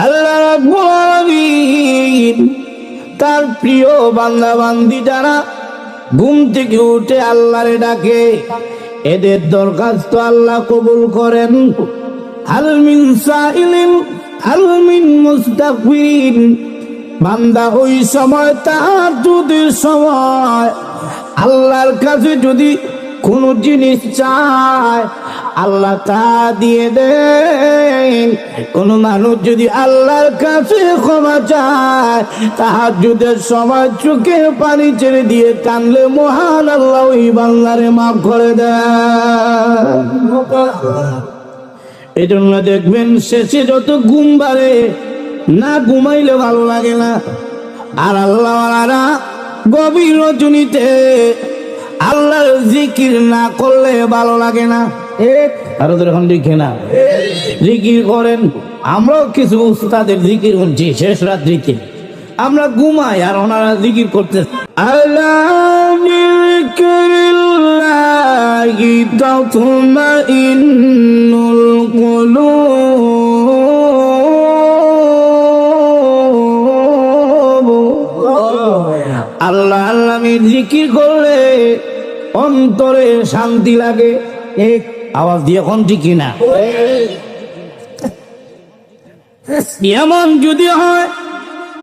আল্লাহ রাব্বুল আলামিন তার প্রিয় বান্দা বান্দি যারা ঘুম থেকে উঠে আল্লাহরে ডাকে, এদের দরখাস্ত আল্লাহ কবুল করেন। হাল মিন সাইলিন হাল মিন মুস্তাগফিরিন। বান্দা ওই সময় তাহাজ্জুদের সময় আল্লাহর কাছে যদি কোন জিনিস চায় আল্লাহ তা দিয়ে দেন। কোন মানুষ যদি আল্লাহর কাছে ক্ষমা চায় তাহাজ্জুদের সময় চোখে পানি ছেড়ে দিয়ে কানলে মহান আল্লাহ ওই বান্দারে মাফ করে দেন। এই জন্য দেখবেন শেষে যত ঘুম বাড়ে, না ঘুমাইলে ভালো লাগে না। আর আল্লাহওয়ালারা গভীর রজনীতে আল্লাহর জিকির না করলে ভালো লাগে না। আরো তো এখন লিখে না জিকির করেন। আমরাও কিছু উস্তাদের জিকির করছি শেষ রাত্রিতে, আমরা ঘুমাই আর ওনারা জিকির করতে। আল্লাহ তাতমাইন্নুল কুলুব। আল্লাহ আল্লাহর জিকির করলে অন্তরে শান্তি লাগে। এক আওয়াজ দিয়ে এখন ঠিকই না। এমন যদি হয়